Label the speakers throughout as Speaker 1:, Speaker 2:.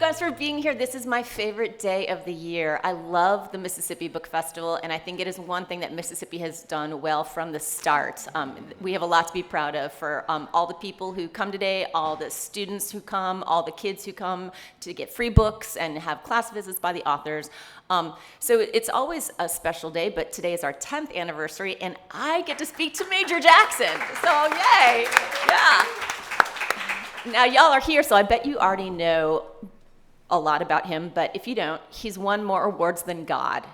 Speaker 1: guys for being here. This is my favorite day of the year. I love the Mississippi Book Festival, and I think it is one thing that Mississippi has done well from the start. We have a lot to be proud of for all the people who come today, all the students who come, all the kids who come to get free books and have class visits by the authors. So it's always a special day, but today is our 10th anniversary, and I get to speak to Major Jackson. So yay, yeah. Now, y'all are here, so I bet you already know a lot about him, but if you don't, he's won more awards than God.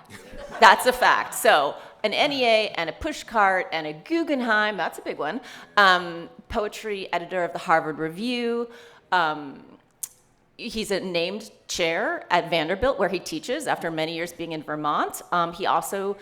Speaker 1: That's a fact. So, an NEA and a Pushcart and a Guggenheim, that's a big one. Poetry editor of the Harvard Review. He's a named chair at Vanderbilt, where he teaches after many years being in Vermont. He also,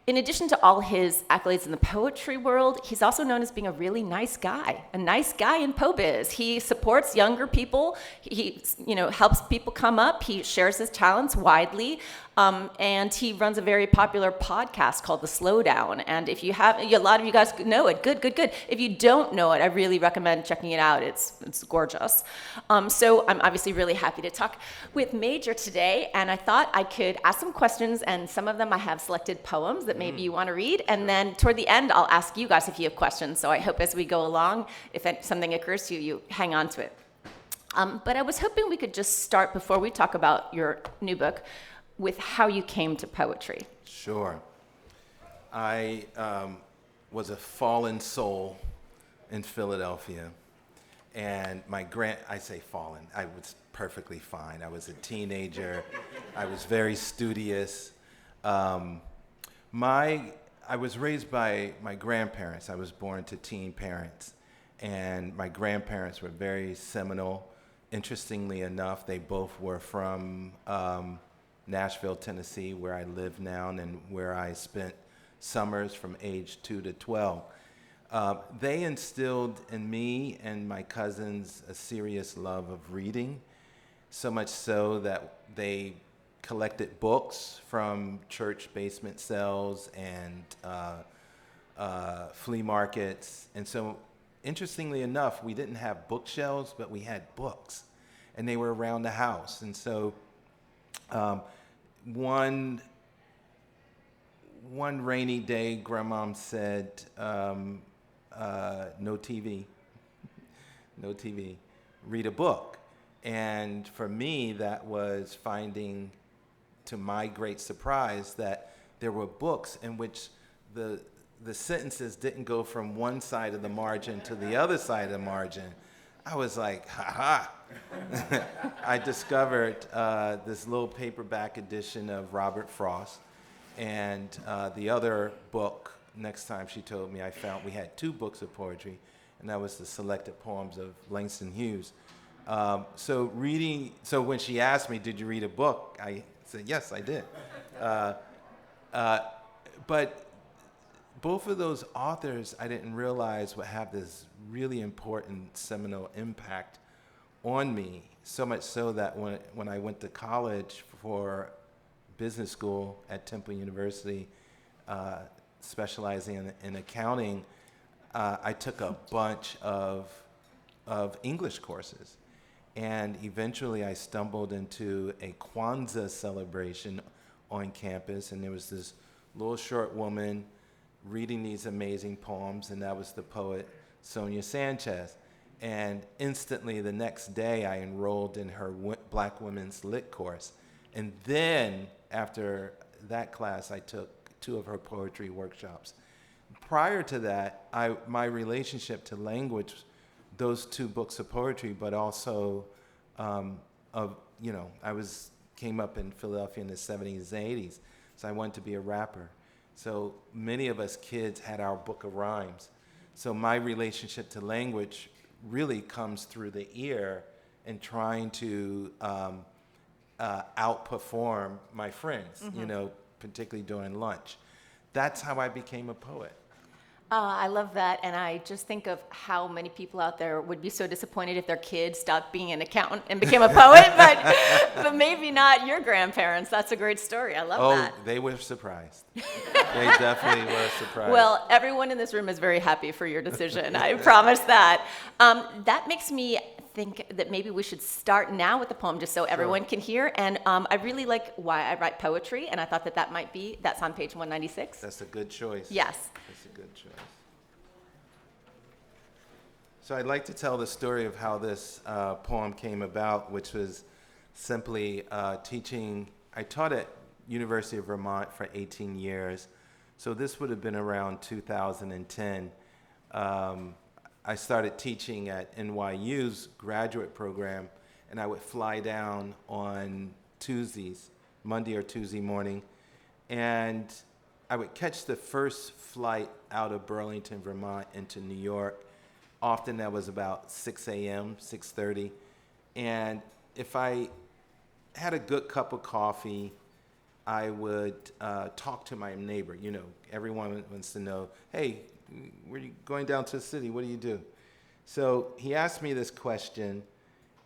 Speaker 1: in addition to all his accolades in the poetry world, he's also known as being a really nice guy in po biz. He supports younger people. He helps people come up. He shares his talents widely. And he runs a very popular podcast called The Slowdown. And if you have, a lot of you guys know it. Good. If you don't know it, I really recommend checking it out. It's gorgeous. So I'm obviously really happy to talk with Major today. And I thought I could ask some questions, and some of them I have selected poems that maybe you want to read. And then toward the end, I'll ask you guys if you have questions. So I hope as we go along, if something occurs to you, you hang on to it. But I was hoping we could just start, before we talk about your new book, with how you came to poetry.
Speaker 2: Sure. I was a fallen soul in Philadelphia, and I say fallen, I was perfectly fine. I was a teenager. I was very studious. I was raised by my grandparents. I was born to teen parents, and my grandparents were very seminal. Interestingly enough, they both were from Nashville, Tennessee, where I live now and where I spent summers from age 2 to 12. They instilled in me and my cousins a serious love of reading, so much so that they collected books from church basement cells and flea markets. And so, interestingly enough, we didn't have bookshelves, but we had books, and they were around the house. And so one rainy day, Grandmom said, no TV, read a book. And for me, that was finding, to my great surprise, that there were books in which the sentences didn't go from one side of the margin to the other side of the margin. I was like, ha. I discovered this little paperback edition of Robert Frost, and the other book, next time she told me, I found we had 2 books of poetry, and that was the selected poems of Langston Hughes. So when she asked me, did you read a book? I said, yes, I did. But both of those authors, I didn't realize, would have this really important seminal impact on me, so much so that when I went to college for business school at Temple University, specializing in accounting, I took a bunch of English courses. And eventually I stumbled into a Kwanzaa celebration on campus, and there was this little short woman reading these amazing poems, and that was the poet Sonia Sanchez. And instantly the next day I enrolled in her Black Women's Lit course. And then after that class, I took 2 of her poetry workshops. Prior to that, my relationship to language, those 2 books of poetry, but also came up in Philadelphia in the 70s and 80s, so I wanted to be a rapper. So many of us kids had our book of rhymes. So my relationship to language really comes through the ear and trying to outperform my friends, particularly during lunch. That's how I became a poet.
Speaker 1: I love that, and I just think of how many people out there would be so disappointed if their kid stopped being an accountant and became a poet, but maybe not your grandparents. That's a great story. I love that.
Speaker 2: Oh, they were surprised. They definitely were surprised.
Speaker 1: Well, everyone in this room is very happy for your decision. I promise that. That makes me think that maybe we should start now with the poem just so everyone can hear. And I really like why I write poetry, and I thought that might be, that's on page 196.
Speaker 2: That's a good choice.
Speaker 1: Yes.
Speaker 2: That's a good choice. So I'd like to tell the story of how this poem came about, which was simply teaching. I taught at University of Vermont for 18 years. So this would have been around 2010. I started teaching at NYU's graduate program, and I would fly down on Tuesdays, Monday or Tuesday morning, and I would catch the first flight out of Burlington, Vermont into New York. Often that was about 6 a.m., 6:30. And if I had a good cup of coffee, I would talk to my neighbor. You know, everyone wants to know, hey, where are you going down to the city? What do you do? So he asked me this question,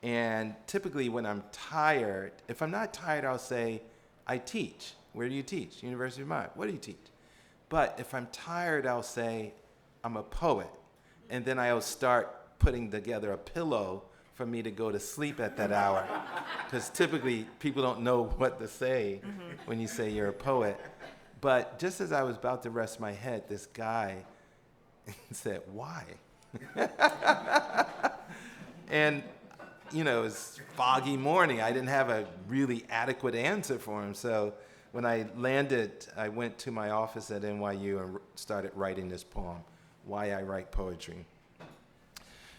Speaker 2: and typically when I'm tired, if I'm not tired, I'll say, I teach. Where do you teach? University of Vermont. What do you teach? But if I'm tired, I'll say, I'm a poet. And then I'll start putting together a pillow for me to go to sleep at that hour. Because typically people don't know what to say when you say you're a poet. But just as I was about to rest my head, this guy said, why? And, you know, it was foggy morning. I didn't have a really adequate answer for him. So when I landed, I went to my office at NYU and started writing this poem, Why I Write Poetry.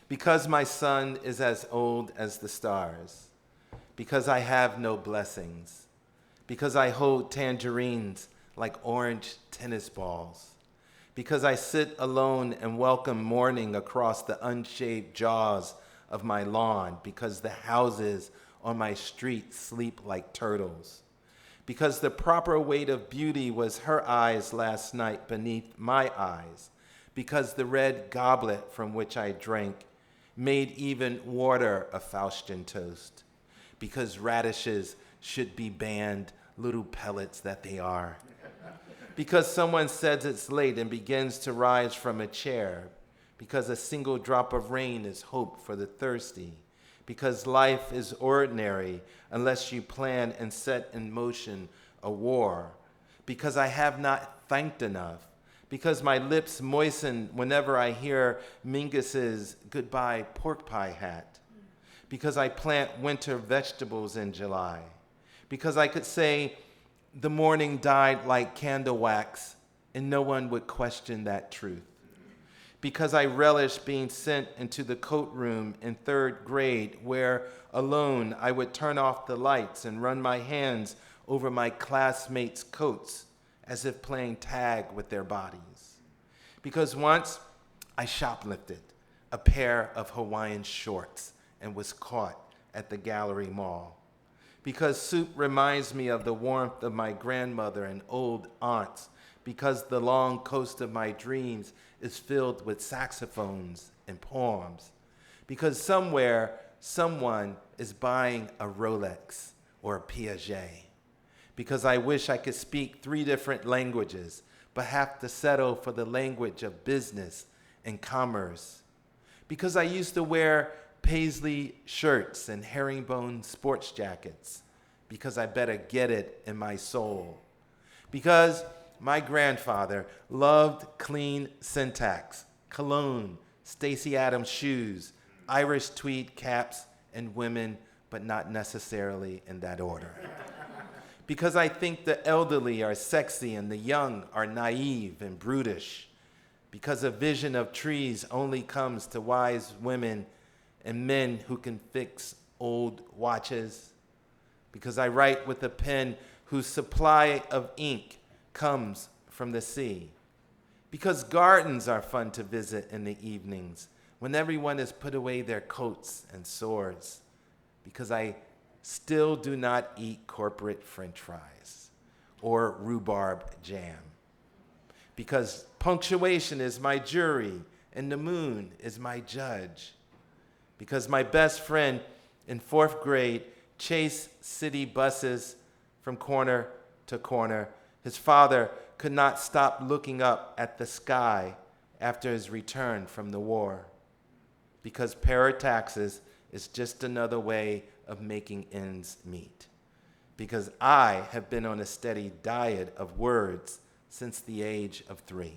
Speaker 2: Because my son is as old as the stars, because I have no blessings, because I hold tangerines like orange tennis balls, because I sit alone and welcome morning across the unshaved jaws of my lawn, because the houses on my street sleep like turtles, because the proper weight of beauty was her eyes last night beneath my eyes, because the red goblet from which I drank made even water a Faustian toast, because radishes should be banned, little pellets that they are, because someone says it's late and begins to rise from a chair, because a single drop of rain is hope for the thirsty, because life is ordinary unless you plan and set in motion a war, because I have not thanked enough, because my lips moisten whenever I hear Mingus's goodbye pork pie hat, because I plant winter vegetables in July, because I could say the morning died like candle wax and no one would question that truth, because I relish being sent into the coat room in 3rd grade where alone I would turn off the lights and run my hands over my classmates' coats as if playing tag with their bodies. Because once I shoplifted a pair of Hawaiian shorts and was caught at the Gallery Mall. Because soup reminds me of the warmth of my grandmother and old aunts. Because the long coast of my dreams is filled with saxophones and poems. Because somewhere, someone is buying a Rolex or a Piaget. Because I wish I could speak 3 different languages, but have to settle for the language of business and commerce. Because I used to wear paisley shirts and herringbone sports jackets, because I better get it in my soul. Because my grandfather loved clean syntax, cologne, Stacey Adams shoes, Irish tweed caps, and women, but not necessarily in that order. Because I think the elderly are sexy and the young are naive and brutish. Because a vision of trees only comes to wise women and men who can fix old watches. Because I write with a pen whose supply of ink comes from the sea. Because gardens are fun to visit in the evenings when everyone has put away their coats and swords. Because I still do not eat corporate French fries or rhubarb jam. Because punctuation is my jury and the moon is my judge. Because my best friend in 4th grade chased city buses from corner to corner. His father could not stop looking up at the sky after his return from the war. Because parataxis It's just another way of making ends meet. Because I have been on a steady diet of words since the age of 3.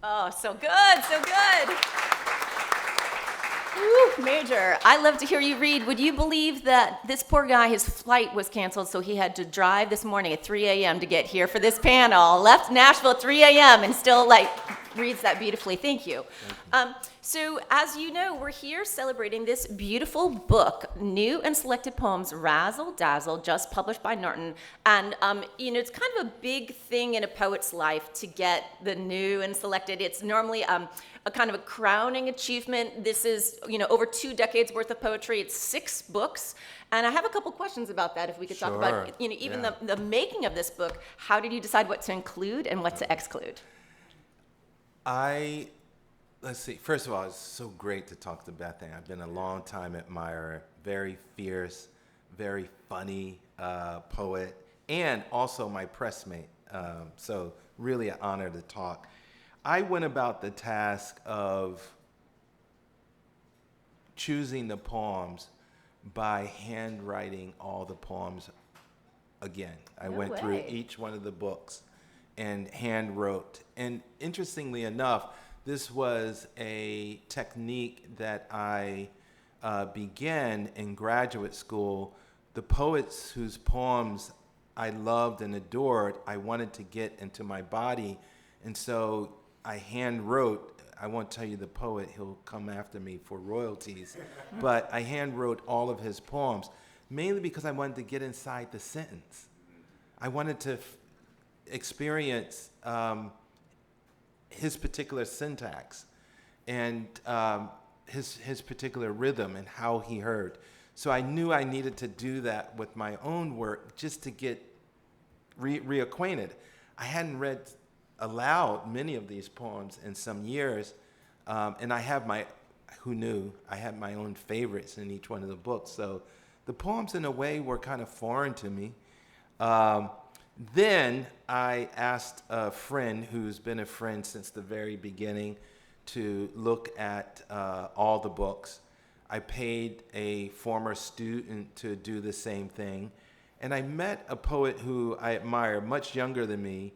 Speaker 1: Oh, so good, so good. Woo, Major, I love to hear you read. Would you believe that this poor guy, his flight was canceled, so he had to drive this morning at 3 a.m. to get here for this panel, left Nashville at 3 a.m. and still reads that beautifully. Thank you. So as you know, we're here celebrating this beautiful book, New and Selected Poems, Razzle, Dazzle, just published by Norton. And, it's kind of a big thing in a poet's life to get the new and selected. It's normally a kind of a crowning achievement. This is, over 2 decades worth of poetry. It's 6 books. And I have a couple questions about that, if we could talk about, even the making of this book. How did you decide what to include and what to exclude?
Speaker 2: Let's see. First of all, it's so great to talk to Beth. I've been a long time admirer, very fierce, very funny poet, and also my pressmate. So really an honor to talk. I went about the task of choosing the poems by handwriting all the poems again. I went through each one of the books and hand wrote. And interestingly enough, this was a technique that I began in graduate school. The poets whose poems I loved and adored, I wanted to get into my body. And so I hand wrote, I won't tell you the poet, he'll come after me for royalties, but I hand wrote all of his poems, mainly because I wanted to get inside the sentence. I wanted to experience his particular syntax and his particular rhythm and how he heard. So I knew I needed to do that with my own work just to get reacquainted. I hadn't read aloud many of these poems in some years, and I have I had my own favorites in each one of the books. So the poems in a way were kind of foreign to me. Then I asked a friend who's been a friend since the very beginning to look at all the books. I paid a former student to do the same thing. And I met a poet who I admire, much younger than me,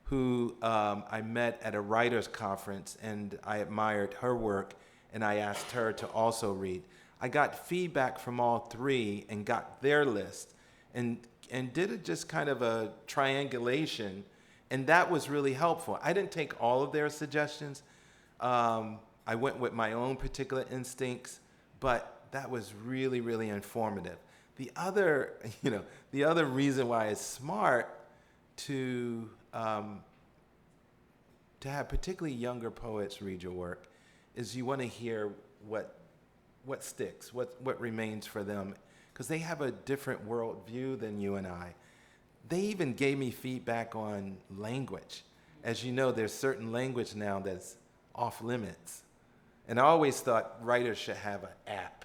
Speaker 2: who I met at a writer's conference, and I admired her work, and I asked her to also read. I got feedback from all 3 and got their list, and did just kind of a triangulation, and that was really helpful. I didn't take all of their suggestions. I went with my own particular instincts, but that was really, really informative. The other reason why it's smart to have particularly younger poets read your work is you want to hear what sticks, what remains for them, because they have a different worldview than you and I. They even gave me feedback on language. As you know, there's certain language now that's off limits. And I always thought writers should have an app.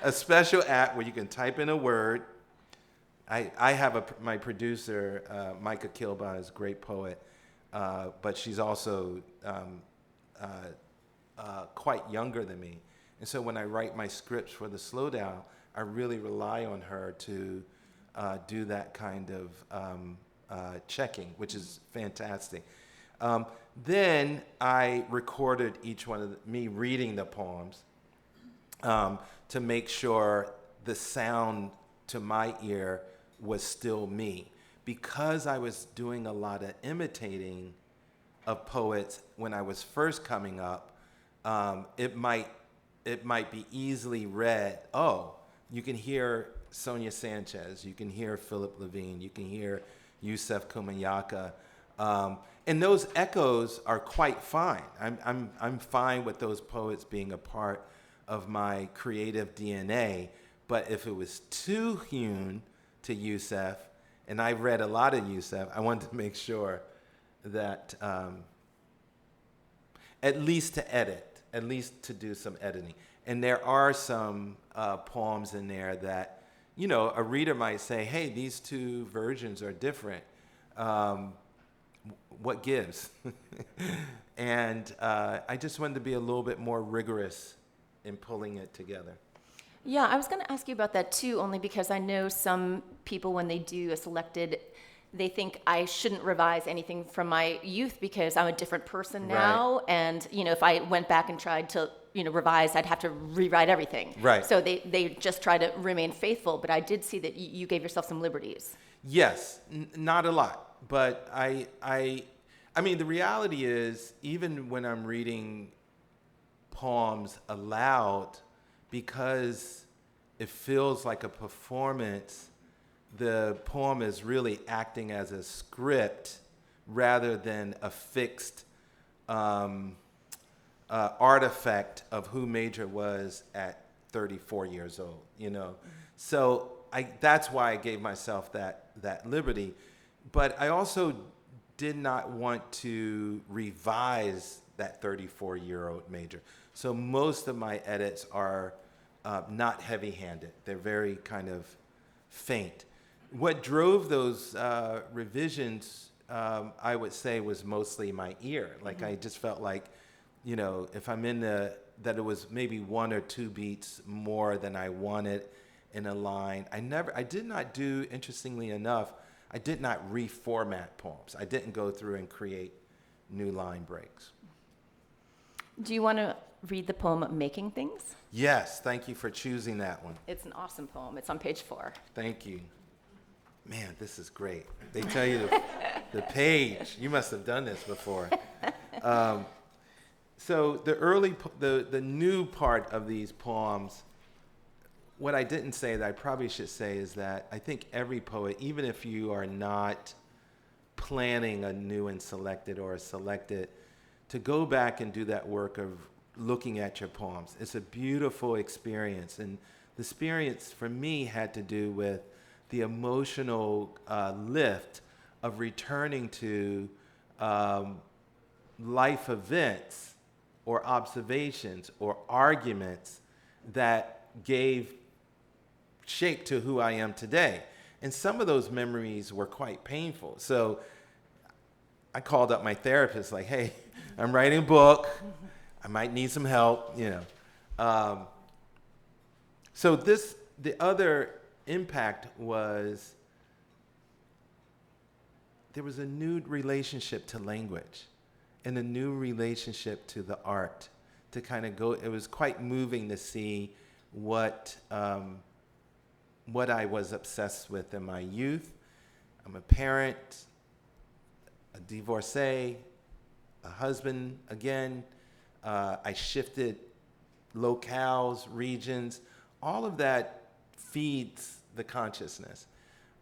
Speaker 2: A special app where you can type in a word. I have my producer, Micah Kilby, is a great poet, but she's also quite younger than me. And so when I write my scripts for the Slowdown, I really rely on her to do that kind of checking, which is fantastic. Then I recorded each one of me reading the poems to make sure the sound to my ear was still me. Because I was doing a lot of imitating of poets when I was first coming up, it might be easily read, oh, you can hear Sonia Sanchez, you can hear Philip Levine, you can hear Yusef Kumayaka, and those echoes are quite fine. I'm fine with those poets being a part of my creative DNA, but if it was too hewn to Yusef, and I read a lot of Yusef, I wanted to make sure that at least to do some editing. And there are some poems in there that, a reader might say, hey, these 2 versions are different. What gives? And I just wanted to be a little bit more rigorous in pulling it together.
Speaker 1: Yeah, I was going to ask you about that too, only because I know some people, when they do a selected, they think I shouldn't revise anything from my youth because I'm a different person now.
Speaker 2: Right.
Speaker 1: And, if I went back and tried to, revise, I'd have to rewrite everything.
Speaker 2: Right.
Speaker 1: So they just try to remain faithful. But I did see that you gave yourself some liberties.
Speaker 2: Yes, not a lot. But I mean, the reality is, even when I'm reading poems aloud, because it feels like a performance, the poem is really acting as a script rather than a fixed artifact of who Major was at 34 years old, So that's why I gave myself that liberty. But I also did not want to revise that 34-year-old Major. So most of my edits are not heavy-handed. They're very kind of faint. What drove those revisions, I would say, was mostly my ear. Like, I just felt like, if I'm that it was maybe 1 or 2 beats more than I wanted in a line. I did not do, interestingly enough, I did not reformat poems. I didn't go through and create new line breaks.
Speaker 1: Do you want to read the poem Making Things?
Speaker 2: Yes, thank you for choosing that one.
Speaker 1: It's an awesome poem. It's on page 4.
Speaker 2: Thank you. Man, this is great. They tell you the page. You must have done this before. So the new part of these poems, what I didn't say that I probably should say is that I think every poet, even if you are not planning a new and selected or a selected, to go back and do that work of looking at your poems. It's a beautiful experience. And the experience for me had to do with the emotional lift of returning to life events or observations or arguments that gave shape to who I am today. And some of those memories were quite painful. So I called up my therapist, like, hey, I'm writing a book. I might need some help, So the other impact was there was a new relationship to language and a new relationship to the art to kind of go. It was quite moving to see what I was obsessed with in my youth. I'm a parent, a divorcee, a husband again. I shifted locales, regions. All of that feeds the consciousness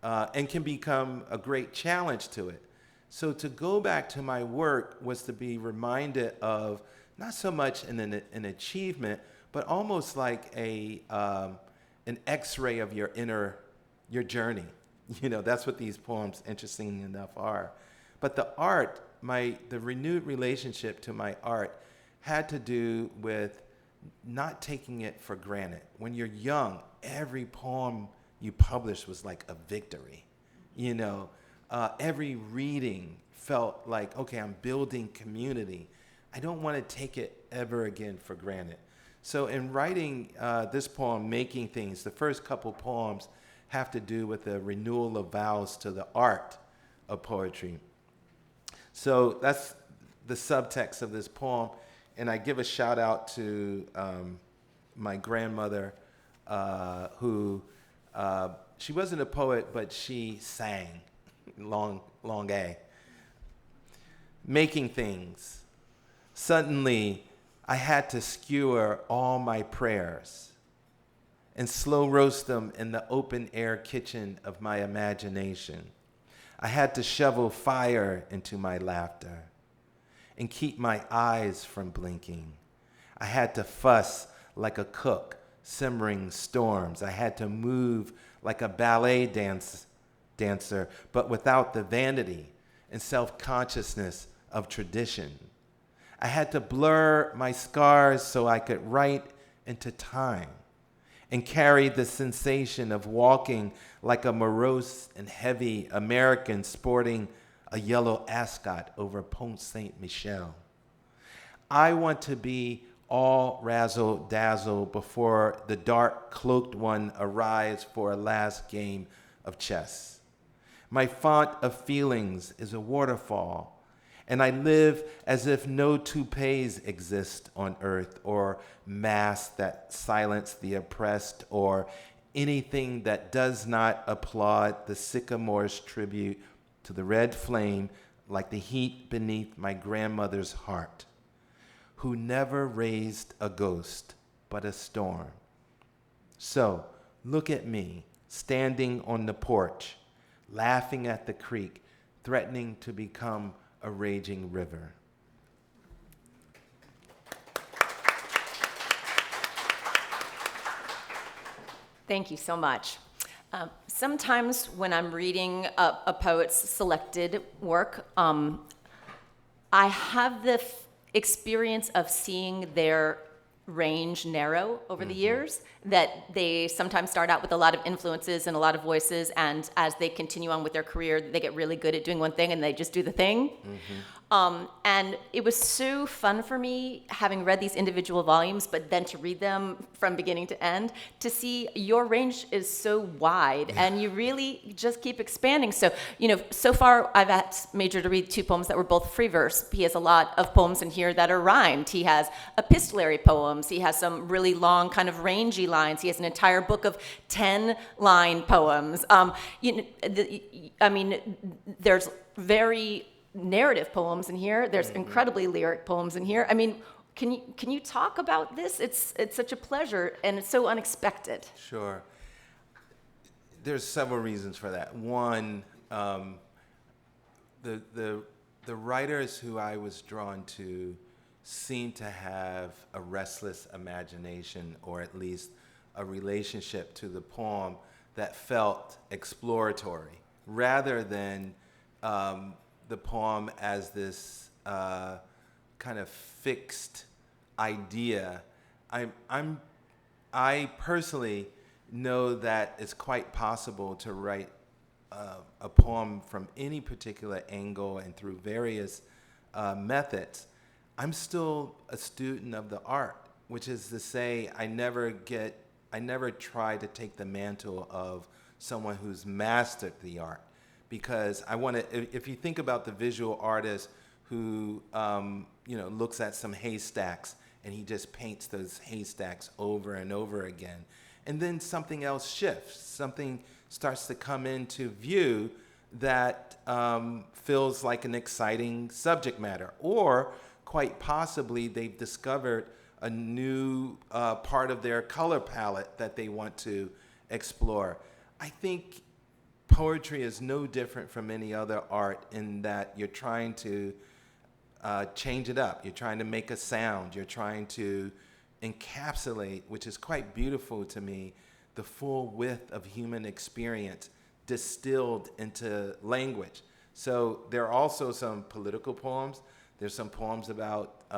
Speaker 2: and can become a great challenge to it. So to go back to my work was to be reminded of not so much an achievement, but almost like an X-ray of your journey. That's what these poems, interestingly enough, are. But the art, the renewed relationship to my art had to do with not taking it for granted. When you're young, every poem you published was like a victory. Every reading felt like, okay, I'm building community. I don't want to take it ever again for granted. So in writing this poem, Making Things, the first couple poems have to do with the renewal of vows to the art of poetry. So that's the subtext of this poem. And I give a shout out to my grandmother, who, she wasn't a poet, but she sang, long A. Making Things. Suddenly, I had to skewer all my prayers and slow roast them in the open air kitchen of my imagination. I had to shovel fire into my laughter and keep my eyes from blinking. I had to fuss like a cook, simmering storms. I had to move like a ballet dancer, but without the vanity and self-consciousness of tradition. I had to blur my scars so I could write into time and carry the sensation of walking like a morose and heavy American sporting a yellow ascot over Pont Saint Michel. I want to be all razzle dazzle before the dark cloaked one arrives for a last game of chess. My font of feelings is a waterfall, and I live as if no toupees exist on earth, or masks that silence the oppressed, or anything that does not applaud the sycamore's tribute to the red flame like the heat beneath my grandmother's heart, who never raised a ghost but a storm. So, look at me, standing on the porch, laughing at the creek, threatening to become a raging river.
Speaker 1: Thank you so much. Sometimes when I'm reading a poet's selected work, I have the experience of seeing their range narrow over the years, that they sometimes start out with a lot of influences and a lot of voices, and as they continue on with their career, they get really good at doing one thing and they just do the thing. And it was so fun for me, having read these individual volumes, but then to read them from beginning to end, to see your range is so wide and you really just keep expanding. So, so far I've asked Major to read 2 poems that were both free verse. He has a lot of poems in here that are rhymed. He has epistolary poems. He has some really long kind of rangy lines. He has an entire book of 10-line poems. There's very narrative poems in here. There's incredibly lyric poems in here. I mean, can you talk about this? It's such a pleasure, and it's so unexpected.
Speaker 2: Sure. There's several reasons for that. One, the writers who I was drawn to seem to have a restless imagination, or at least a relationship to the poem that felt exploratory, rather than the poem as this kind of fixed idea. I personally know that it's quite possible to write a poem from any particular angle and through various methods. I'm still a student of the art, which is to say I never try to take the mantle of someone who's mastered the art. Because I want to, if you think about the visual artist who, looks at some haystacks and he just paints those haystacks over and over again, and then something else shifts, something starts to come into view that feels like an exciting subject matter, or quite possibly they've discovered a new part of their color palette that they want to explore. I think poetry is no different from any other art in that you're trying to change it up. You're trying to make a sound. You're trying to encapsulate, which is quite beautiful to me, the full width of human experience distilled into language. So there are also some political poems. There's some poems about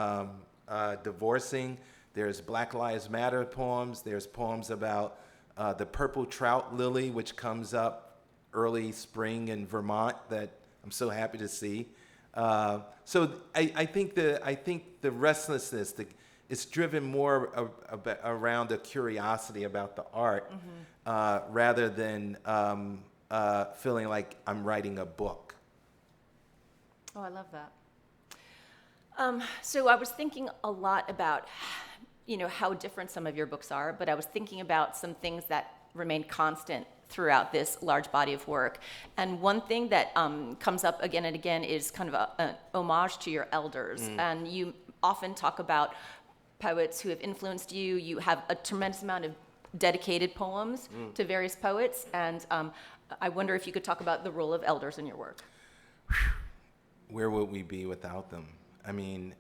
Speaker 2: divorcing. There's Black Lives Matter poems. There's poems about the purple trout lily, which comes up early spring in Vermont, that I'm so happy to see. So I think the restlessness, it's driven more around a curiosity about the art, rather than feeling like I'm writing a book.
Speaker 1: Oh, I love that. So I was thinking a lot about, how different some of your books are, but I was thinking about some things that remain constant throughout this large body of work. And one thing that comes up again and again is kind of an homage to your elders. And you often talk about poets who have influenced you. You have a tremendous amount of dedicated poems to various poets. And I wonder if you could talk about the role of elders in your work.
Speaker 2: Where would we be without them? I mean,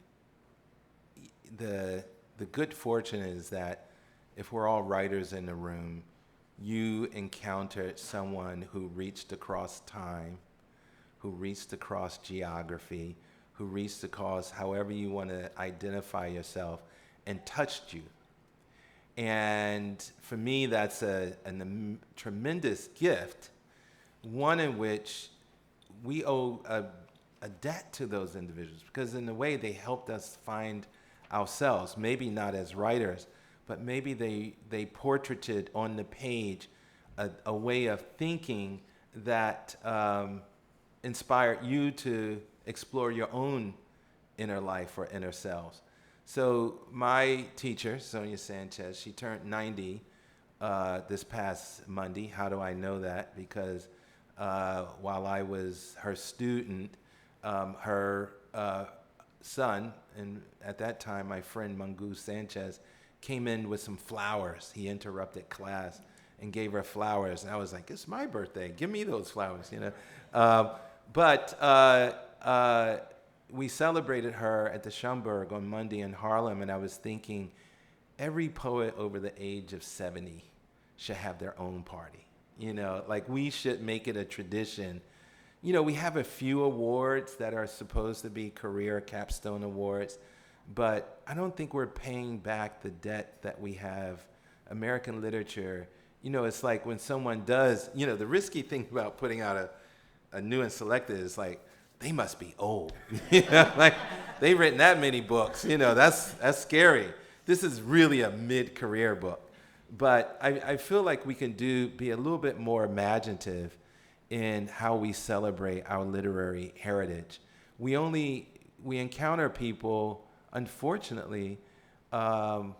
Speaker 2: the good fortune is that if we're all writers in the room, you encountered someone who reached across time, who reached across geography, who reached across however you want to identify yourself, and touched you. And for me, that's a tremendous gift, one in which we owe a debt to those individuals, because in a way they helped us find ourselves, maybe not as writers, but maybe they portraited on the page a way of thinking that inspired you to explore your own inner life or inner selves. So my teacher, Sonia Sanchez, she turned 90 this past Monday. How do I know that? Because while I was her student, her son, and at that time my friend Mangu Sanchez, came in with some flowers. He interrupted class and gave her flowers. And I was like, it's my birthday. Give me those flowers, you know. But we celebrated her at the Schomburg on Monday in Harlem, and I was thinking every poet over the age of 70 should have their own party. You know, like we should make it a tradition. You know, we have a few awards that are supposed to be career capstone awards, but I don't think we're paying back the debt that we have. American literature, you know, it's like when someone does, you know, the risky thing about putting out a new and selected is like, they must be old. You know, like they've written that many books, you know, that's scary. This is really a mid-career book. But I feel like we can be a little bit more imaginative in how we celebrate our literary heritage. We encounter people, unfortunately, you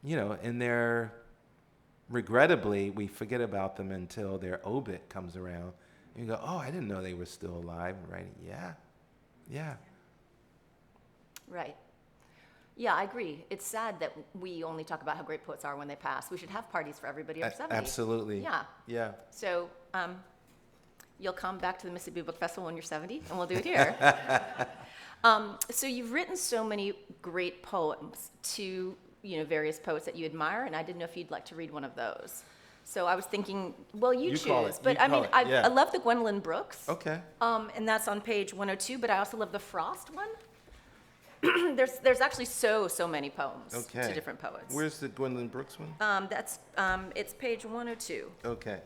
Speaker 2: know, regrettably, we forget about them until their obit comes around. And you go, oh, I didn't know they were still alive. Right? Yeah.
Speaker 1: Right. Yeah, I agree. It's sad that we only talk about how great poets are when they pass. We should have parties for everybody over 70.
Speaker 2: Absolutely.
Speaker 1: Yeah. So you'll come back to the Mississippi Book Festival when you're 70, and we'll do it here. So you've written so many great poems to, you know, various poets that you admire, and I didn't know if you'd like to read one of those. So I was thinking, well, you choose. But I mean, I love the Gwendolyn Brooks.
Speaker 2: Okay.
Speaker 1: And that's on page 102, but I also love the Frost one. There's actually so many poems to different poets.
Speaker 2: Where's the Gwendolyn Brooks one?
Speaker 1: It's page 102.
Speaker 2: Okay.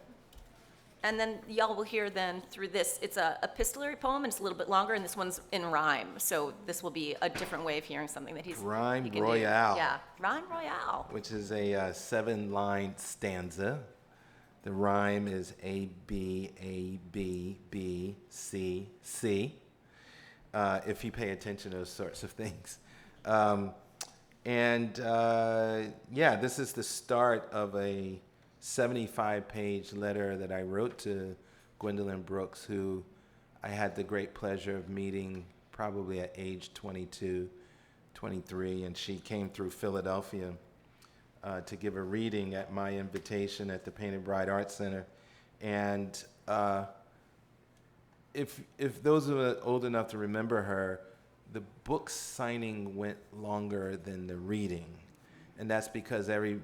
Speaker 1: And then y'all will hear then through this, it's a epistolary poem, and it's a little bit longer, and this one's in rhyme. So this will be a different way of hearing something that he can
Speaker 2: Royale.
Speaker 1: do. Yeah, Rhyme Royale.
Speaker 2: Which is a 7-line stanza. The rhyme is A, B, A, B, B, C, C. If you pay attention to those sorts of things. This is the start of a 75-page letter that I wrote to Gwendolyn Brooks, who I had the great pleasure of meeting probably at age 22, 23, and she came through Philadelphia to give a reading at my invitation at the Painted Bride Art Center. And if those who are old enough to remember her, the book signing went longer than the reading. And that's because every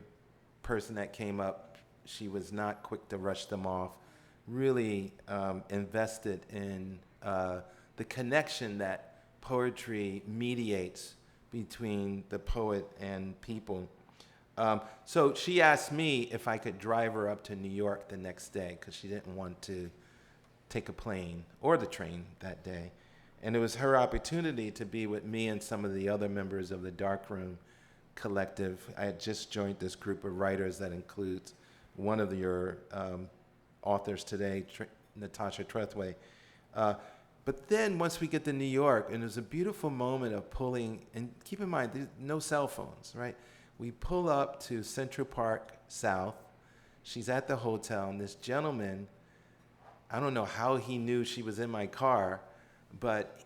Speaker 2: person that came up, she was not quick to rush them off, really invested in the connection that poetry mediates between the poet and people. So she asked me if I could drive her up to New York the next day because she didn't want to take a plane or the train that day. And it was her opportunity to be with me and some of the other members of the Darkroom Collective. I had just joined this group of writers that includes one of your authors today, Natasha Trethway. But then once we get to New York, and it was a beautiful moment of pulling, and keep in mind, there's no cell phones, right? We pull up to Central Park South. She's at the hotel, and this gentleman, I don't know how he knew she was in my car, but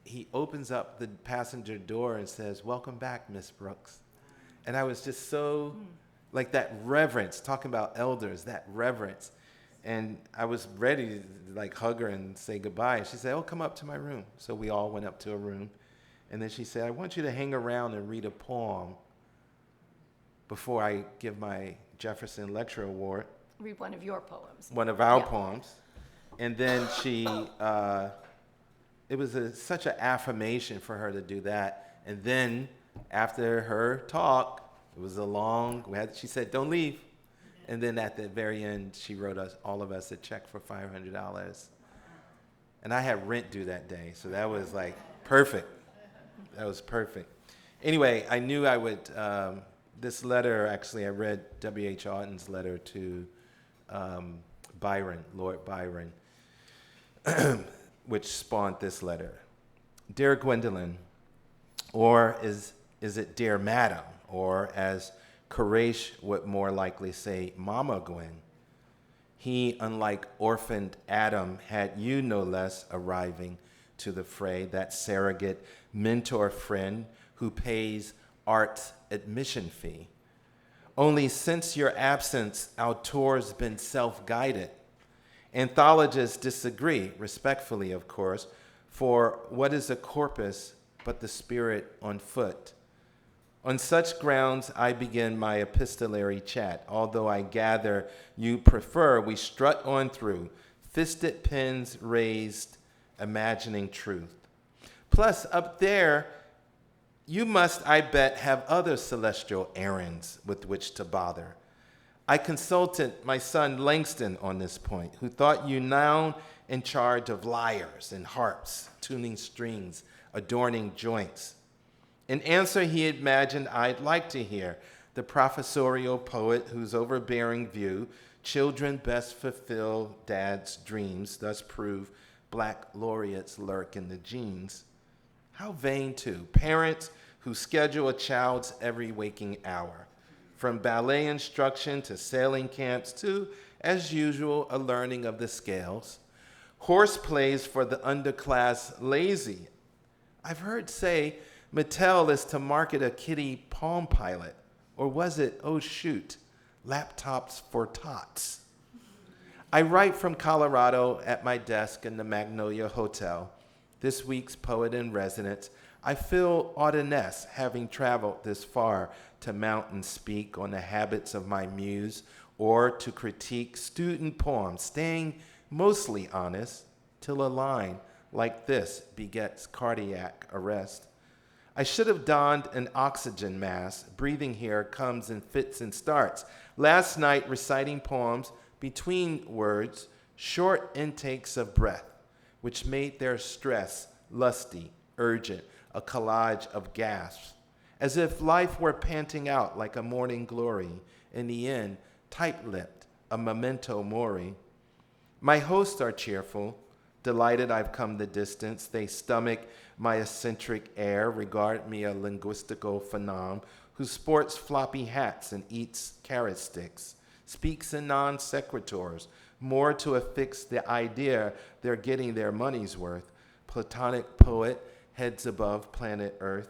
Speaker 2: he opens up the passenger door and says, "Welcome back, Miss Brooks." And I was just so, like that reverence, talking about elders, that reverence. And I was ready to like hug her and say goodbye. And she said, "Oh, come up to my room." So we all went up to a room. And then she said, "I want you to hang around and read a poem before I give my Jefferson Lecture Award."
Speaker 1: Read one of your poems.
Speaker 2: One of our poems. And then she, it was such an affirmation for her to do that. And then after her talk, it was a long, she said, "Don't leave." And then at the very end, she wrote all of us a check for $500. And I had rent due that day, so that was like perfect. That was perfect. Anyway, I knew I would, this letter, actually, I read W.H. Auden's letter to Byron, Lord Byron, which spawned this letter. Dear Gwendolyn, or is it Dear Madam, or as Koresh would more likely say, Mama Gwen. He, unlike orphaned Adam, had you no less arriving to the fray, that surrogate mentor friend who pays art's admission fee. Only since your absence, our tour's been self-guided. Anthologists disagree, respectfully, of course, for what is a corpus but the spirit on foot? On such grounds, I begin my epistolary chat, although I gather you prefer we strut on through, fisted pens raised, imagining truth. Plus, up there, you must, I bet, have other celestial errands with which to bother. I consulted my son Langston on this point, who thought you now in charge of lyres and harps, tuning strings, adorning joints. In answer, he imagined I'd like to hear the professorial poet whose overbearing view, children best fulfill dad's dreams, thus prove black laureates lurk in the genes. How vain, too, parents who schedule a child's every waking hour, from ballet instruction to sailing camps to, as usual, a learning of the scales. Horse plays for the underclass lazy. I've heard say Mattel is to market a kiddie Palm Pilot, or was it, oh shoot, laptops for tots? I write from Colorado at my desk in the Magnolia Hotel. This week's poet in residence, I feel Audenesse, having traveled this far to mount and speak on the habits of my muse, or to critique student poems, staying mostly honest, till a line like this begets cardiac arrest. I should have donned an oxygen mask. Breathing here comes in fits and starts. Last night, reciting poems between words, short intakes of breath, which made their stress lusty, urgent, a collage of gasps, as if life were panting out like a morning glory, in the end, tight-lipped, a memento mori. My hosts are cheerful, delighted I've come the distance. They stomach my eccentric air, regard me a linguistical phenom who sports floppy hats and eats carrot sticks, speaks in non sequiturs, more to affix the idea they're getting their money's worth. Platonic poet, heads above planet Earth.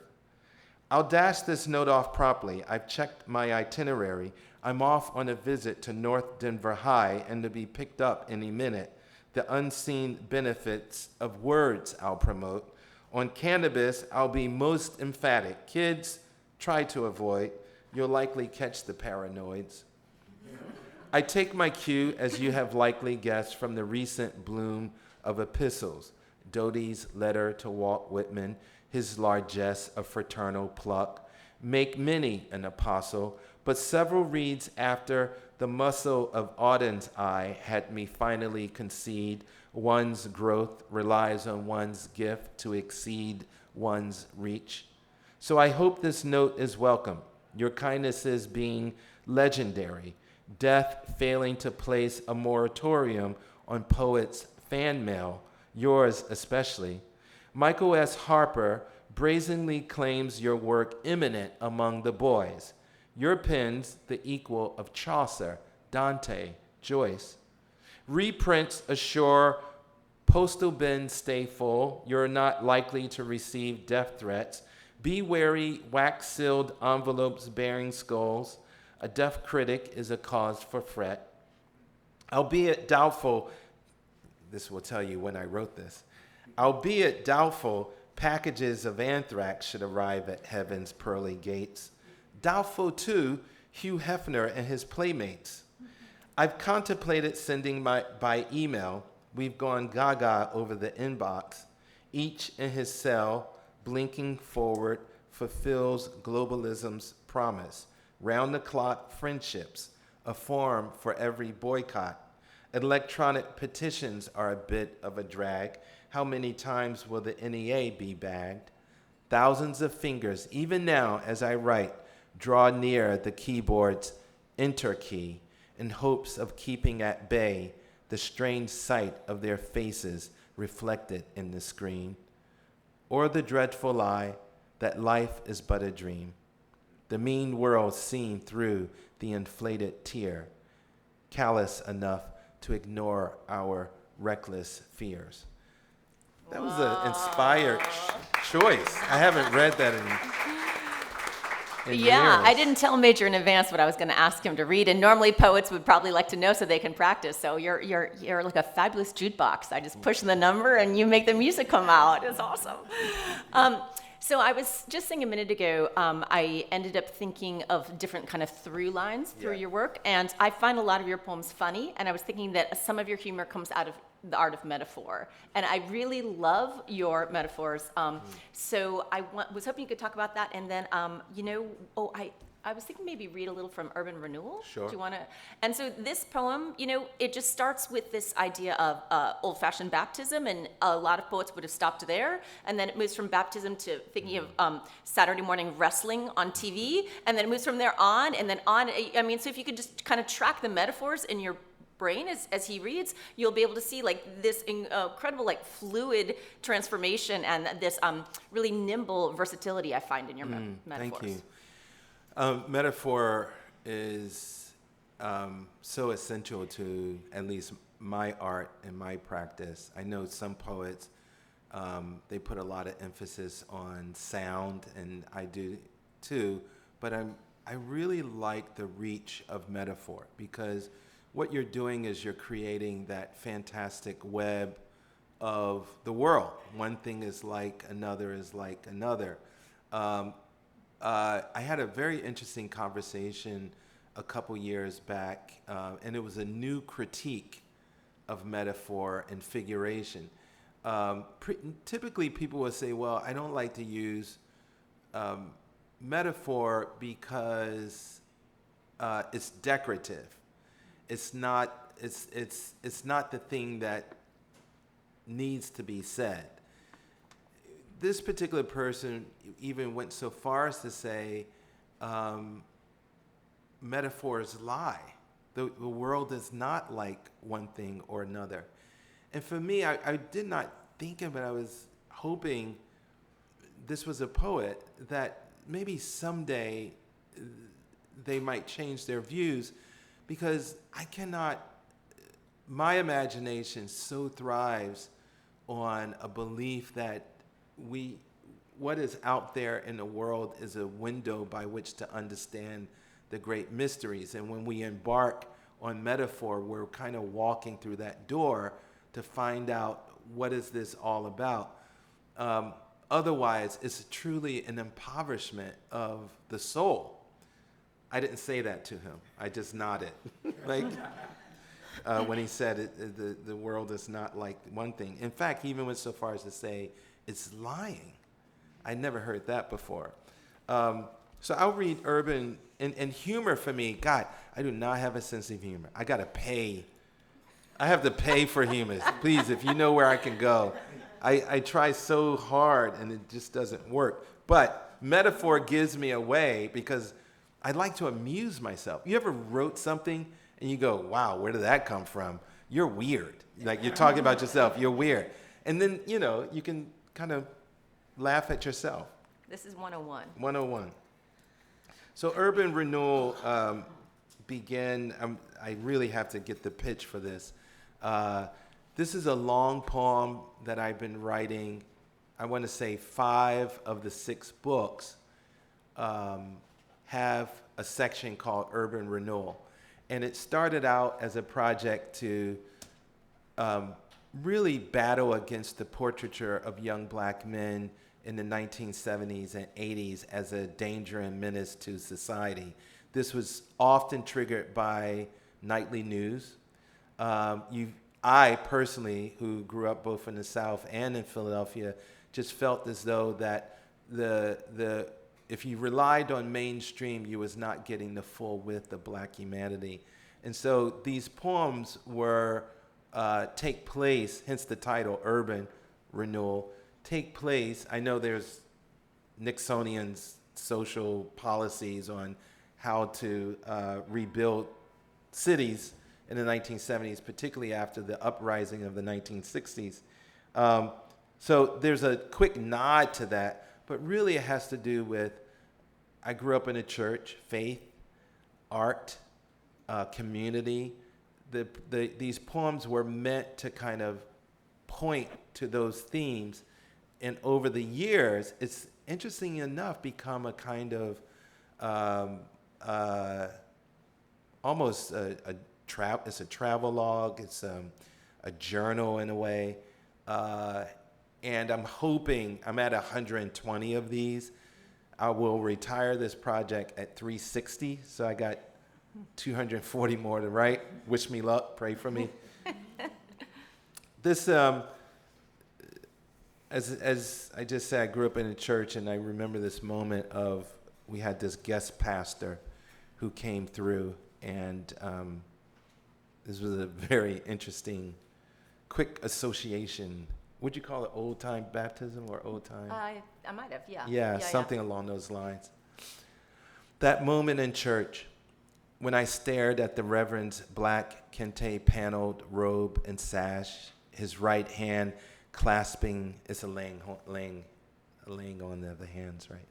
Speaker 2: I'll dash this note off promptly. I've checked my itinerary. I'm off on a visit to North Denver High and to be picked up any minute. The unseen benefits of words I'll promote. On cannabis, I'll be most emphatic. Kids, try to avoid. You'll likely catch the paranoids. I take my cue, as you have likely guessed, from the recent bloom of epistles. Doty's letter to Walt Whitman, his largesse of fraternal pluck, make many an apostle, but several reads after the muscle of Auden's eye had me finally concede one's growth relies on one's gift to exceed one's reach. So I hope this note is welcome, your kindnesses being legendary, death failing to place a moratorium on poets' fan mail, yours especially. Michael S. Harper brazenly claims your work eminent among the boys. Your pen's the equal of Chaucer, Dante, Joyce. Reprints assure postal bins stay full. You're not likely to receive death threats. Be wary, wax-sealed envelopes bearing skulls. A deaf critic is a cause for fret. Albeit doubtful, this will tell you when I wrote this, albeit doubtful, packages of anthrax should arrive at heaven's pearly gates. Doubtful, too, Hugh Hefner and his playmates. I've contemplated sending by email. We've gone gaga over the inbox. Each in his cell, blinking forward, fulfills globalism's promise. Round-the-clock friendships, a forum for every boycott. Electronic petitions are a bit of a drag. How many times will the NEA be bagged? Thousands of fingers, even now as I write, draw near the keyboard's enter key in hopes of keeping at bay the strange sight of their faces reflected in the screen, or the dreadful lie that life is but a dream, the mean world seen through the inflated tear, callous enough to ignore our reckless fears. That was an inspired choice. I haven't read that in
Speaker 1: Yeah,
Speaker 2: years.
Speaker 1: I didn't tell Major in advance what I was going to ask him to read, and normally poets would probably like to know so they can practice. So you're like a fabulous jukebox. I just push the number and you make the music come out. It's awesome. So I was just saying a minute ago, I ended up thinking of different kind of through lines through your work, and I find a lot of your poems funny, and I was thinking that some of your humor comes out of the art of metaphor, and I really love your metaphors. So I was hoping you could talk about that, and then, I was thinking maybe read a little from Urban Renewal.
Speaker 2: Sure.
Speaker 1: Do you want to? And so this poem, it just starts with this idea of old-fashioned baptism, and a lot of poets would have stopped there, and then it moves from baptism to thinking of Saturday morning wrestling on TV, and then it moves from there on, and then on. I mean, so if you could just kind of track the metaphors in your brain as he reads, you'll be able to see like this incredible like fluid transformation and this really nimble versatility I find in your metaphors.
Speaker 2: Thank you. Metaphor is so essential to at least my art and my practice. I know some poets, they put a lot of emphasis on sound, and I do too, but I really like the reach of metaphor, because what you're doing is you're creating that fantastic web of the world. One thing is like another is like another. I had a very interesting conversation a couple years back, and it was a new critique of metaphor and figuration. Typically, people would say, well, I don't like to use metaphor because it's decorative. It's not the thing that needs to be said. This particular person even went so far as to say metaphors lie. The world is not like one thing or another. And for me, I did not think of it. I was hoping this was a poet that maybe someday they might change their views, because my imagination so thrives on a belief that what is out there in the world is a window by which to understand the great mysteries. And when we embark on metaphor, we're kind of walking through that door to find out what is this all about. Otherwise, it's truly an impoverishment of the soul. I didn't say that to him. I just nodded. When he said the world is not like one thing. In fact, he even went so far as to say it's lying. I never heard that before. So I'll read Urban, and humor for me, God, I do not have a sense of humor. I got to pay. I have to pay for humor. Please, if you know where I can go. I try so hard, and it just doesn't work. But metaphor gives me away, because I like to amuse myself. You ever wrote something and you go, wow, where did that come from? You're weird. Like, you're talking about yourself. You're weird. And then, you can kind of laugh at yourself.
Speaker 1: This is 101.
Speaker 2: 101. So Urban Renewal began, I really have to get the pitch for this. This is a long poem that I've been writing. I want to say 5 of the 6 books have a section called Urban Renewal. And it started out as a project to really battle against the portraiture of young black men in the 1970s and 80s as a danger and menace to society. This was often triggered by nightly news. I personally, who grew up both in the South and in Philadelphia, just felt as though that if you relied on mainstream, you was not getting the full width of black humanity. And so these poems take place, hence the title, Urban Renewal, take place. I know there's Nixonian social policies on how to rebuild cities in the 1970s, particularly after the uprising of the 1960s. So there's a quick nod to that, but really it has to do with, I grew up in a church, faith, art, community. These poems were meant to kind of point to those themes. And over the years, it's interesting enough become a kind of almost it's a travel log, it's a journal in a way. And I'm hoping, I'm at 120 of these. I will retire this project at 360, so I got 240 more to write. Wish me luck, pray for me. This, as I just said, I grew up in a church, and I remember this moment of, we had this guest pastor who came through, and this was a very interesting, quick association. Would you call it old-time baptism or old-time?
Speaker 1: I might have, yeah.
Speaker 2: Yeah, something along those lines. That moment in church when I stared at the Reverend's black kente paneled robe and sash, his right hand clasping, it's a laying on the other hands, right?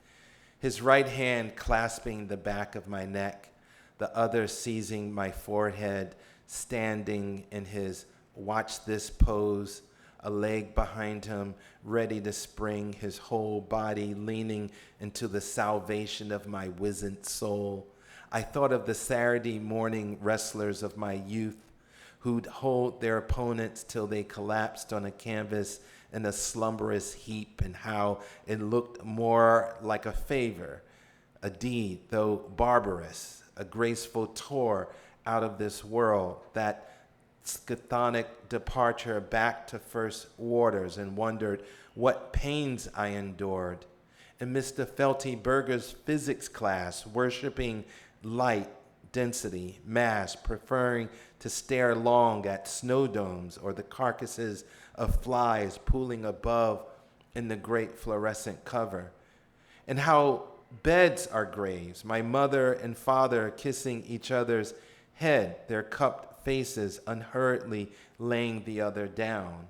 Speaker 2: His right hand clasping the back of my neck, the other seizing my forehead, standing in his watch this pose, a leg behind him, ready to spring, his whole body leaning into the salvation of my wizened soul. I thought of the Saturday morning wrestlers of my youth who'd hold their opponents till they collapsed on a canvas in a slumberous heap, and how it looked more like a favor, a deed, though barbarous, a graceful tour out of this world, that schizotic departure back to first waters, and wondered what pains I endured. In Mr. Felty Berger's physics class, worshiping light, density, mass, preferring to stare long at snow domes or the carcasses of flies pooling above in the great fluorescent cover. And how beds are graves, my mother and father kissing each other's head, their cupped faces unhurriedly laying the other down.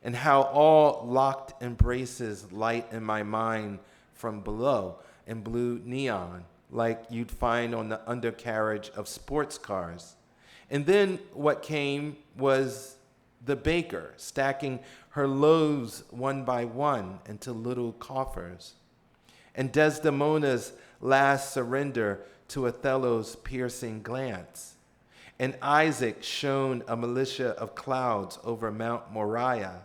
Speaker 2: And how all locked embraces light in my mind from below in blue neon, like you'd find on the undercarriage of sports cars. And then what came was the baker stacking her loaves one by one into little coffers. And Desdemona's last surrender to Othello's piercing glance. And Isaac shone a militia of clouds over Mount Moriah.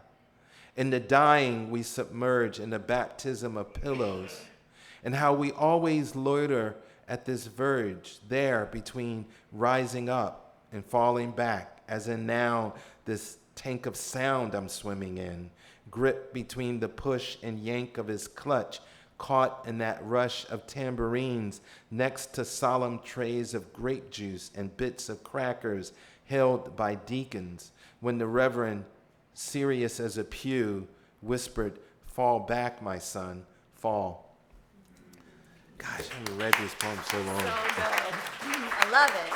Speaker 2: In the dying, we submerge in a baptism of pillows. And how we always loiter at this verge, there between rising up and falling back, as in now this tank of sound I'm swimming in, gripped between the push and yank of his clutch, caught in that rush of tambourines next to solemn trays of grape juice and bits of crackers held by deacons, when the Reverend, serious as a pew, whispered, "Fall back, my son, fall." Gosh, I haven't read this poem so long.
Speaker 1: So good. I love it.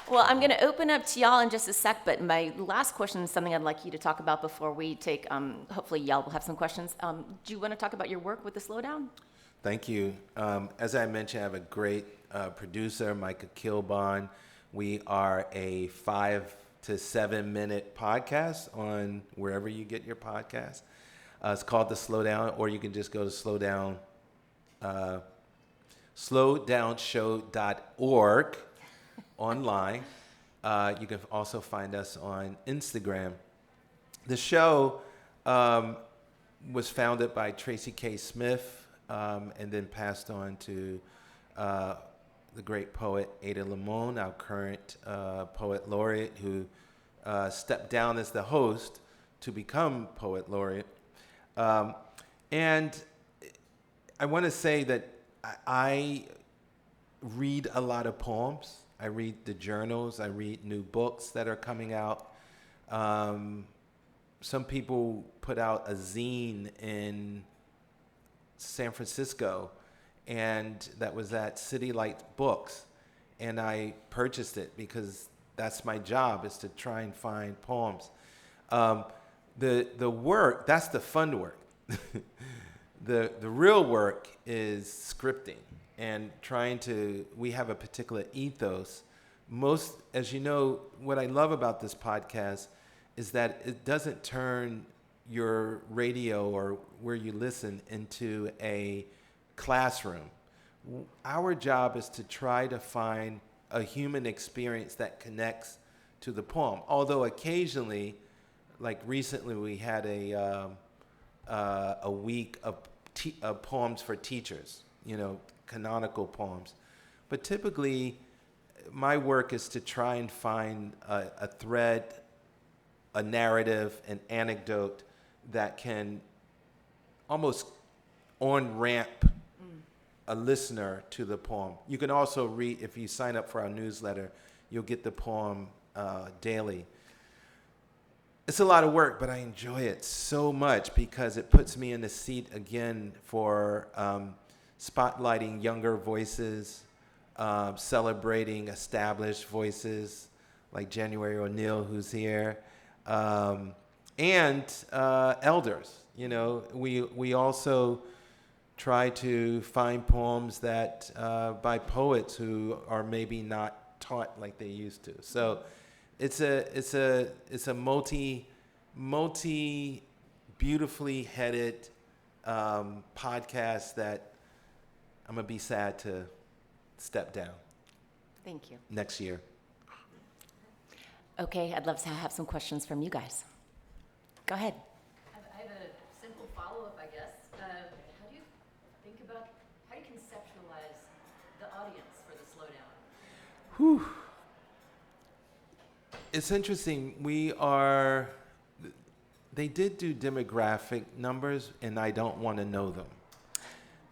Speaker 1: Well, I'm going to open up to y'all in just a sec, but my last question is something I'd like you to talk about before we take, hopefully y'all will have some questions. Do you want to talk about your work with the Slowdown?
Speaker 2: Thank you. As I mentioned, I have a great producer, Micah Kilbon. We are a 5 to 7 minute podcast on wherever you get your podcast. It's called The Slowdown, or you can just go to slowdownshow.org online. You can also find us on Instagram. The show was founded by Tracy K. Smith and then passed on to the great poet Ada Limon, our current poet laureate, who stepped down as the host to become poet laureate. And I want to say that I read a lot of poems. I read the journals. I read new books that are coming out. Some people put out a zine in San Francisco, and that was at City Light Books, and I purchased it because that's my job, is to try and find poems. The work, that's the fun work. The real work is scripting and trying to, we have a particular ethos. Most, as you know, what I love about this podcast is that it doesn't turn your radio or where you listen into a classroom. Our job is to try to find a human experience that connects to the poem. Although occasionally, like recently, we had a week of poems for teachers, canonical poems. But typically, my work is to try and find a thread, a narrative, an anecdote that can almost on-ramp a listener to the poem. You can also read, if you sign up for our newsletter, you'll get the poem daily. It's a lot of work, but I enjoy it so much because it puts me in the seat again for spotlighting younger voices, celebrating established voices like January O'Neill, who's here, and elders. We also try to find poems that by poets who are maybe not taught like they used to. So it's a multi beautifully headed podcast that I'm gonna be sad to step down.
Speaker 1: Thank you.
Speaker 2: Next year.
Speaker 1: Okay, I'd love to have some questions from you guys. Go ahead.
Speaker 3: I have a simple follow-up, I guess. How do you conceptualize the audience for the slowdown?
Speaker 2: Whew. It's interesting. They did do demographic numbers, and I don't want to know them.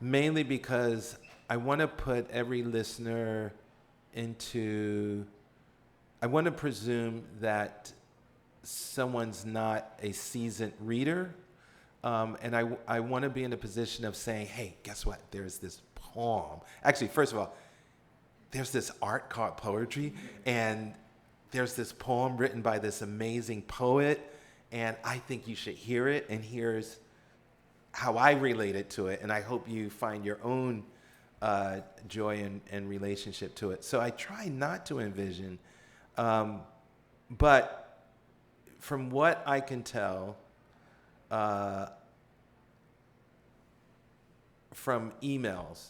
Speaker 2: Mainly because I want to put every listener I want to presume that someone's not a seasoned reader. And I want to be in a position of saying, hey, guess what? There's this poem. Actually, first of all, there's this art called poetry, and there's this poem written by this amazing poet, and I think you should hear it, and here's how I related to it, and I hope you find your own joy and relationship to it. So I try not to envision, but from what I can tell, from emails,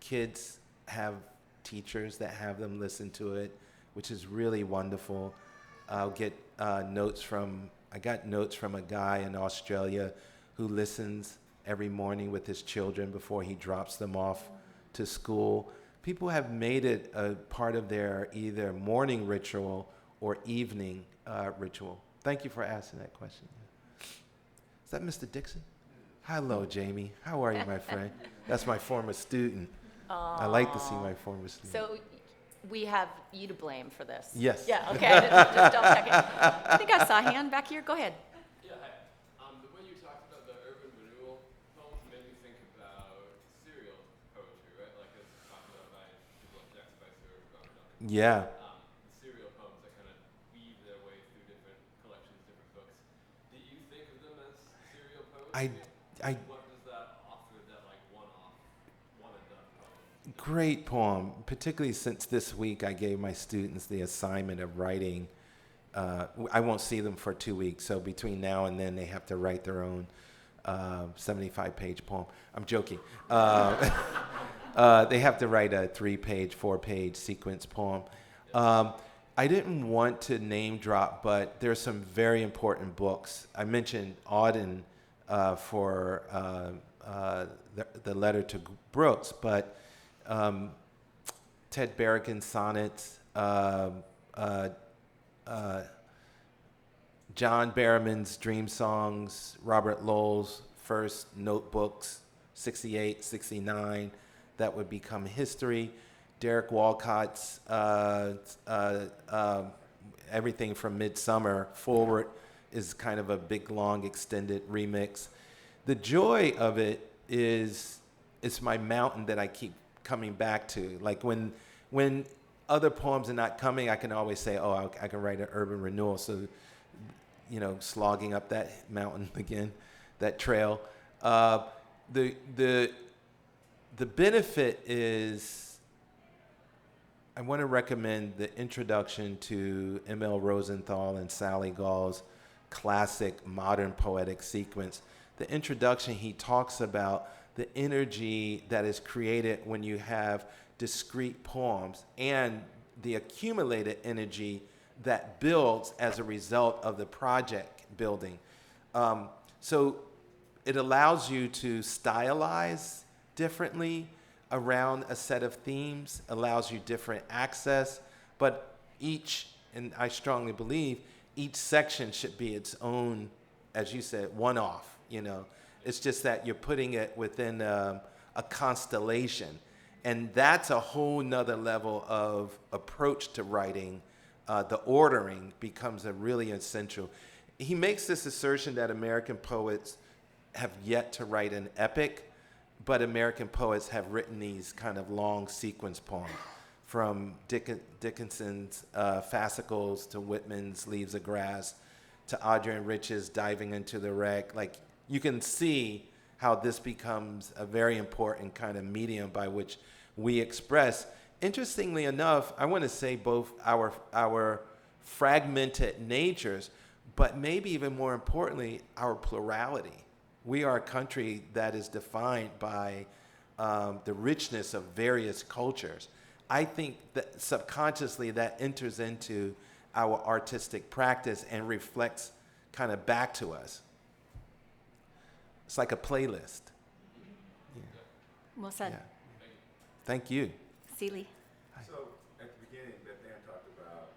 Speaker 2: kids have teachers that have them listen to it, which is really wonderful. I'll get notes from a guy in Australia who listens every morning with his children before he drops them off to school. People have made it a part of their either morning ritual or evening ritual. Thank you for asking that question. Is that Mr. Dixon? Hello, Jamie. How are you, my friend? That's my former student. I like to see my former student.
Speaker 1: So we have you to blame for this.
Speaker 2: Yes.
Speaker 1: Yeah, okay. I just double checking. I think I saw a hand back here. Go ahead.
Speaker 4: Yeah, hi. The way you talked about the urban renewal poems made me think about serial poetry, right? Like it's talked about by people like Jack Spicer or Robert Duncan.
Speaker 2: Yeah.
Speaker 4: The serial poems that kind of weave their way through different collections, different books. Do you think of them as serial poetry? What does that offer that like one-off, one-and-done poem?
Speaker 2: Great poem, particularly since this week I gave my students the assignment of writing. I won't see them for 2 weeks, so between now and then they have to write their own 75-page poem. I'm joking. They have to write a 3-page, 4-page sequence poem. I didn't want to name drop, but there's some very important books. I mentioned Auden for the letter to Brooks, but Ted Berrigan's sonnets, John Barrowman's dream songs, Robert Lowell's first notebooks, 68, 69, that would become history. Derek Walcott's everything from Midsummer forward is kind of a big, long, extended remix. The joy of it it's my mountain that I keep coming back to. Like when other poems are not coming, I can always say, oh, I can write an urban renewal. So, slogging up that mountain again, that trail. The benefit is, I want to recommend the introduction to M.L. Rosenthal and Sally Gall's classic modern poetic sequence. The introduction, he talks about the energy that is created when you have discrete poems and the accumulated energy that builds as a result of the project building. So it allows you to stylize differently around a set of themes, allows you different access, but each, and I strongly believe, each section should be its own, as you said, one-off, It's just that you're putting it within a constellation. And that's a whole nother level of approach to writing. The ordering becomes a really essential. He makes this assertion that American poets have yet to write an epic, but American poets have written these kind of long sequence poems, from Dickinson's Fascicles to Whitman's Leaves of Grass to Adrian Rich's Diving into the Wreck. Like, you can see how this becomes a very important kind of medium by which we express. Interestingly enough, I want to say both our fragmented natures, but maybe even more importantly, our plurality. We are a country that is defined by the richness of various cultures. I think that subconsciously that enters into our artistic practice and reflects kind of back to us. It's like a playlist. Yeah.
Speaker 1: Well said.
Speaker 2: Yeah. Thank you.
Speaker 1: Seeley.
Speaker 5: So at the beginning, Beth talked about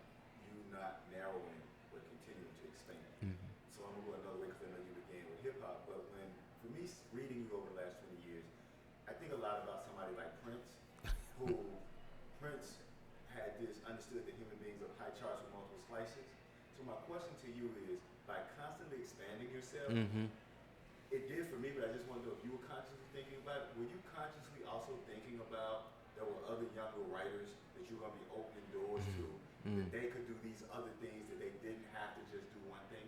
Speaker 5: you not narrowing, but continuing to expand.
Speaker 2: Mm-hmm.
Speaker 5: So I'm going to go another way because I know you began with hip hop. But for me, reading you over the last 20 years, I think a lot about somebody like Prince, who Prince had this understood that human beings are pie charts with multiple slices. So my question to you is, by constantly expanding yourself,
Speaker 2: Mm-hmm.
Speaker 5: it did for me, but I just want to know if you were consciously thinking about it. Were you consciously also thinking about there were other younger writers that you were going to be opening doors to, that they could do these other things, that they didn't have to just do one thing?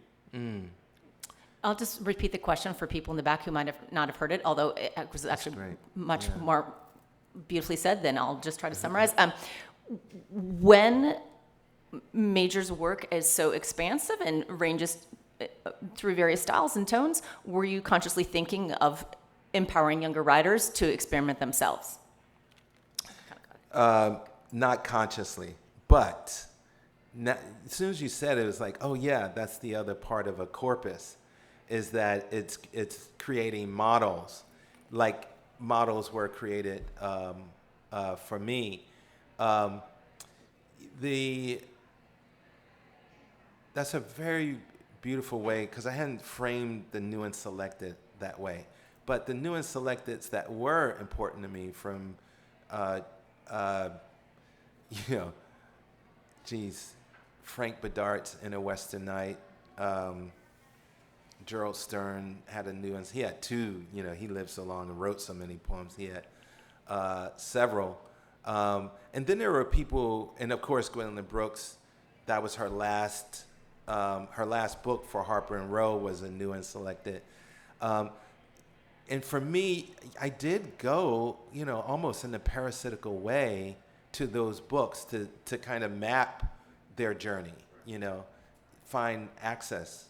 Speaker 1: I'll just repeat the question for people in the back who might have not have heard it, although it was actually much more beautifully said. Then I'll just try to summarize. When Major's work is so expansive and ranges through various styles and tones, were you consciously thinking of empowering younger writers to experiment themselves?
Speaker 2: Not consciously, but as soon as you said it, it was like, oh yeah, that's the other part of a corpus, is that it's creating models, like models were created for me. That's a very beautiful way, because I hadn't framed the new and selected that way. But the new and selecteds that were important to me from, Frank Bedart's In a Western Night, Gerald Stern had a nuance. He had two, he lived so long and wrote so many poems. He had several. And then there were people, and of course, Gwendolyn Brooks, that was her last book for Harper and Row was a new and selected. And for me, I did go, almost in a parasitical way to those books to kind of map their journey, find access.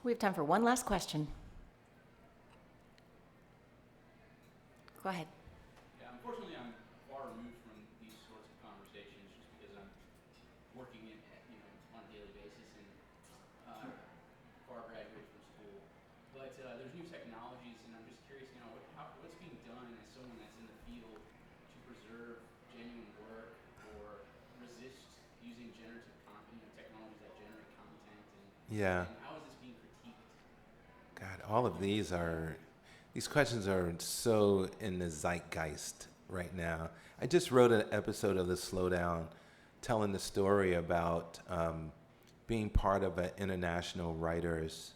Speaker 1: We have time for one last question. Go ahead.
Speaker 6: Yeah, unfortunately, I'm far removed from these sorts of conversations just because I'm working in, on a daily basis and far graduated from school. But there's new technologies, and I'm just curious, what's being done as someone that's in the field to preserve genuine work or resist using generative technologies that generate content, and how is this being critiqued?
Speaker 2: God, all of these questions are so in the zeitgeist right now. I just wrote an episode of The Slowdown telling the story about being part of an international writers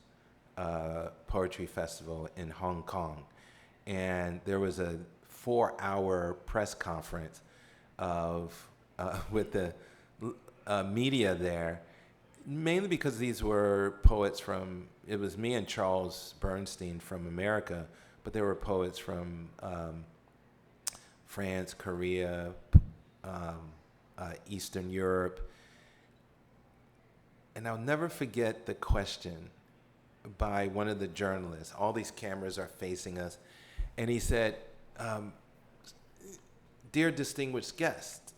Speaker 2: poetry festival in Hong Kong. And there was a 4-hour press conference with the media there, mainly because these were poets from, it was me and Charles Bernstein from America, but there were poets from France, Korea, Eastern Europe. And I'll never forget the question by one of the journalists. All these cameras are facing us. And he said, "Dear distinguished guest,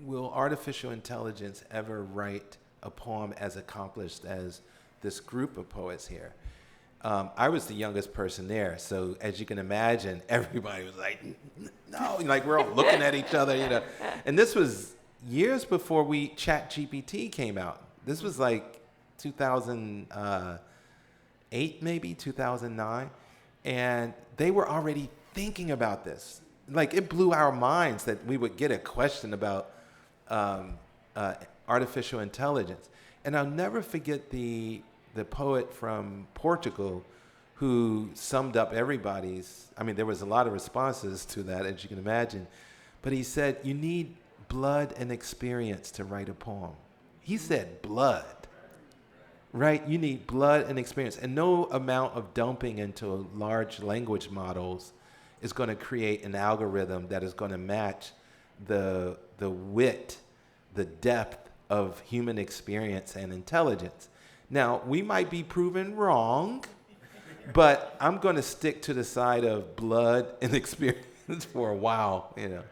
Speaker 2: will artificial intelligence ever write a poem as accomplished as this group of poets here?" I was the youngest person there, so as you can imagine, everybody was like, "No!" Like we're all looking at each other, you know. And this was years before ChatGPT came out. This was like 2008, maybe 2009, and they were already thinking about this. Like it blew our minds that we would get a question about artificial intelligence. And I'll never forget the poet from Portugal who summed up everybody's, I mean, there was a lot of responses to that, as you can imagine, but he said, you need blood and experience to write a poem. He said blood, right? You need blood and experience. And no amount of dumping into large language models is going to create an algorithm that is going to match the wit, the depth of human experience and intelligence. Now, we might be proven wrong, but I'm going to stick to the side of blood and experience for a while, you know.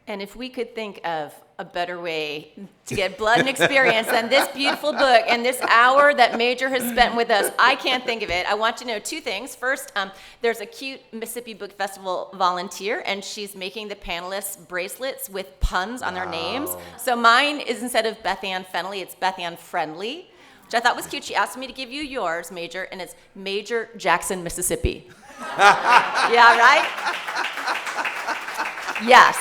Speaker 1: And if we could think of a better way to get blood and experience than this beautiful book and this hour that Major has spent with us, I can't think of it. I want you to know two things. First, there's a cute Mississippi Book Festival volunteer, and she's making the panelists bracelets with puns on their names. So mine is, instead of Beth Ann Fennelly, it's Beth Ann Friendly, which I thought was cute. She asked me to give you yours, Major, and it's Major Jackson, Mississippi. Yeah, right? Yes.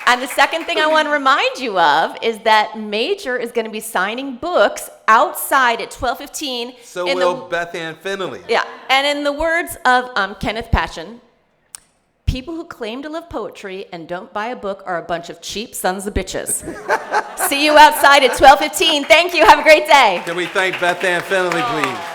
Speaker 1: And the second thing I want to remind you of is that Major is going to be signing books outside at 12:15.
Speaker 2: So will Beth Ann Fennelly.
Speaker 1: Yeah, and in the words of Kenneth Patchen, people who claim to love poetry and don't buy a book are a bunch of cheap sons of bitches. See you outside at 12:15. Thank you. Have a great day.
Speaker 2: Can we thank Beth Ann Fennelly, please?